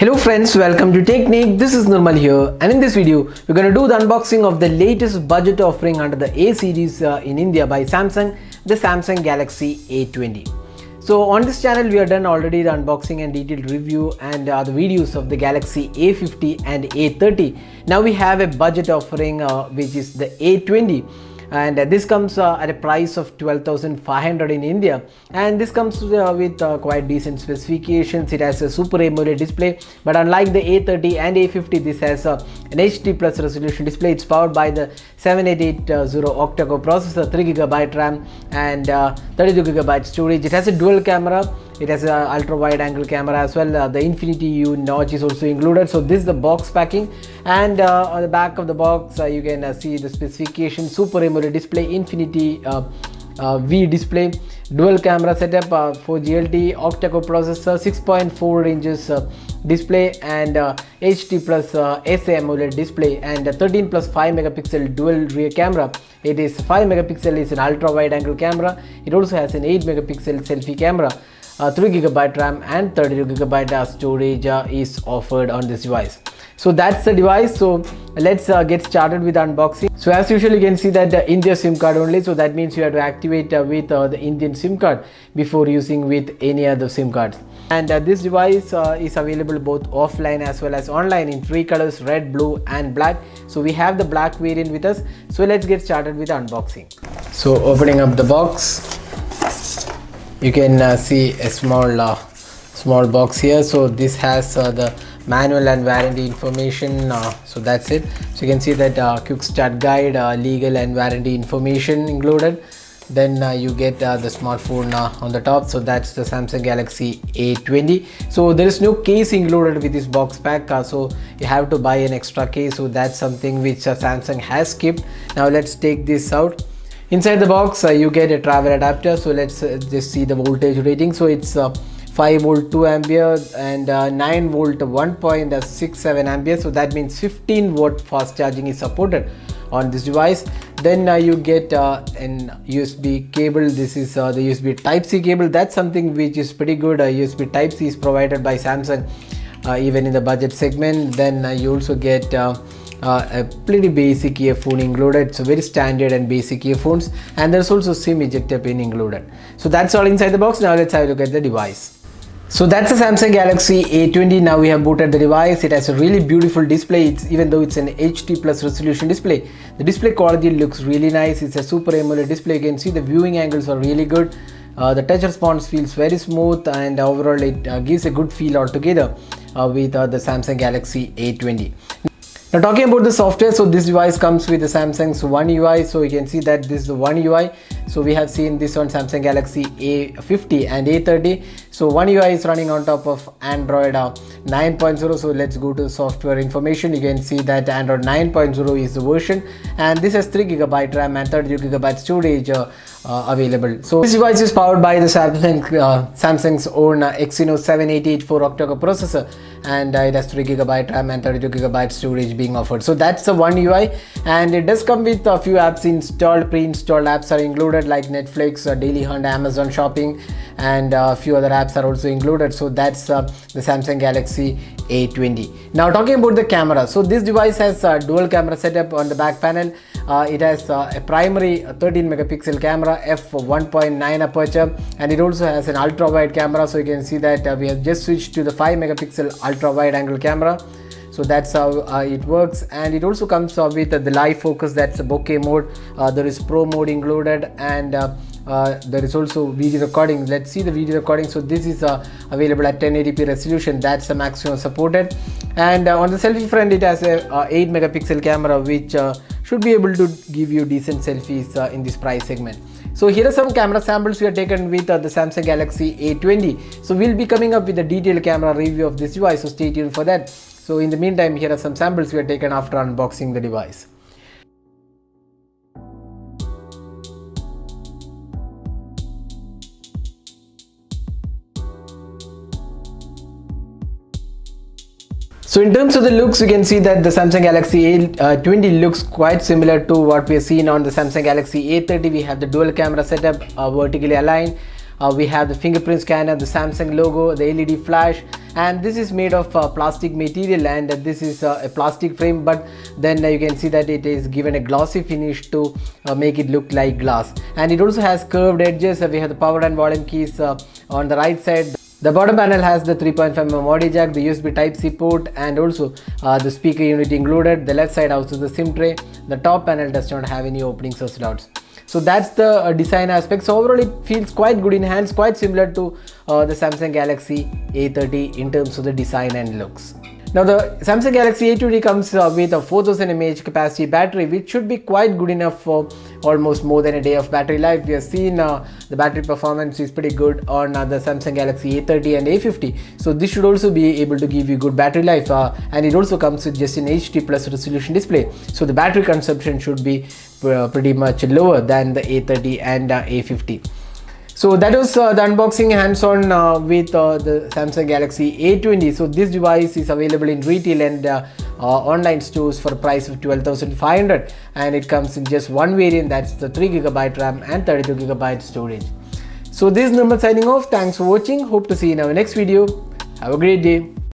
Hello friends, welcome to Technique. This is Nirmal here, and in this video we're going to do the unboxing of the latest budget offering under the A series in India by Samsung, the Samsung Galaxy A20. So on this channel we have done already the unboxing and detailed review and the videos of the Galaxy A50 and A30. Now we have a budget offering which is the A20. And this comes at a price of 12,500 in India, and this comes with quite decent specifications. It has a Super AMOLED display, but unlike the A30 and A50, this has an HD plus resolution display. It's powered by the 7880 Octa core processor, 3GB RAM and 32GB storage. It has a dual camera. It has an ultra wide angle camera as well. The Infinity U notch is also included. So this is the box packing, and on the back of the box you can see the specification: Super AMOLED display, Infinity V display, dual camera setup, 4GLT, octa core processor, 6.4 inches display, and HD plus SA AMOLED display, and 13 plus 5 megapixel dual rear camera. It is 5 megapixel is an ultra wide angle camera. It also has an 8 megapixel selfie camera. 3GB RAM and 32GB storage is offered on this device. So that's the device. So let's get started with unboxing. So as usual, you can see that the India SIM card only. So that means you have to activate with the Indian SIM card before using with any other SIM cards. And this device is available both offline as well as online in three colors: red, blue and black. So we have the black variant with us. So let's get started with unboxing. So opening up the box, you can see a small box here. So this has the manual and warranty information. So that's it. So you can see that quick start guide, legal and warranty information included. Then you get the smartphone on the top. So that's the Samsung Galaxy A20. So there is no case included with this box pack, so you have to buy an extra case. So that's something which Samsung has skipped. Now let's take this out. Inside the box you get a travel adapter. So let's just see the voltage rating. So it's 5 volt 2 ampere and 9 volt 1.67 ampere. So that means 15 watt fast charging is supported on this device. Then you get an USB cable. This is the USB Type-C cable. That's something which is pretty good. USB Type-C is provided by Samsung even in the budget segment. Then you also get a pretty basic earphone included. So very standard and basic earphones, and there's also SIM ejector pin included. So that's all inside the box. Now let's have a look at the device. So that's the Samsung Galaxy A20. Now we have booted the device. It has a really beautiful display. Even though it's an HD plus resolution display, the display quality looks really nice. It's a Super AMOLED display. You can see the viewing angles are really good. The touch response feels very smooth, and overall it gives a good feel altogether with the Samsung Galaxy A20. Now talking about the software, so this device comes with the Samsung's One UI. So you can see that this is the One UI. So we have seen this on Samsung Galaxy A50 and A30. So One UI is running on top of Android 9.0. So let's go to software information. You can see that Android 9.0 is the version, and this has 3GB RAM and 32GB storage available. So this device is powered by the Samsung's own Exynos 7884 octa-core processor, and it has 3GB RAM and 32GB storage being offered. So that's the One UI, and it does come with a few apps installed. Pre-installed apps are included like Netflix, Daily Hunt, Amazon Shopping, and a few other apps are also included. So that's the Samsung Galaxy A20. Now talking about the camera, so this device has a dual camera setup on the back panel. It has a primary 13 megapixel camera, f1.9 aperture, and it also has an ultra wide camera. So you can see that we have just switched to the 5 megapixel ultra wide angle camera. So that's how it works, and it also comes with the live focus. That's a bokeh mode. There is pro mode included, and there is also video recording. Let's see the video recording. So this is available at 1080p resolution. That's the maximum supported. And on the selfie front, it has a 8 megapixel camera, which should be able to give you decent selfies in this price segment. So here are some camera samples we have taken with the Samsung Galaxy A20. So we'll be coming up with a detailed camera review of this device, so stay tuned for that. So in the meantime, here are some samples we have taken after unboxing the device. So in terms of the looks, you can see that the Samsung Galaxy A20 looks quite similar to what we have seen on the Samsung Galaxy A30. We have the dual camera setup, vertically aligned. we have the fingerprint scanner, the Samsung logo, the LED flash, and this is made of plastic material, and this is a plastic frame, but then you can see that it is given a glossy finish to make it look like glass. And it also has curved edges. We have the power and volume keys on the right side. The bottom panel has the 3.5mm audio jack, the USB Type-C port, and also the speaker unit included. The left side houses the SIM tray. The top panel does not have any openings or slots. So that's the design aspect. So overall it feels quite good in hands, quite similar to the Samsung Galaxy A30 in terms of the design and looks. Now the Samsung Galaxy A20 comes with a 4000 mAh capacity battery, which should be quite good enough for almost more than a day of battery life. We have seen the battery performance is pretty good on the Samsung Galaxy A30 and A50. So this should also be able to give you good battery life, and it also comes with just an HD plus resolution display. So the battery consumption should be pretty much lower than the A30 and A50. So that was the unboxing hands-on with the Samsung Galaxy A20. So this device is available in retail and online stores for a price of 12,500, and it comes in just one variant, that's the 3GB RAM and 32GB storage. So this is Nirmal signing off. Thanks for watching. Hope to see you in our next video. Have a great day.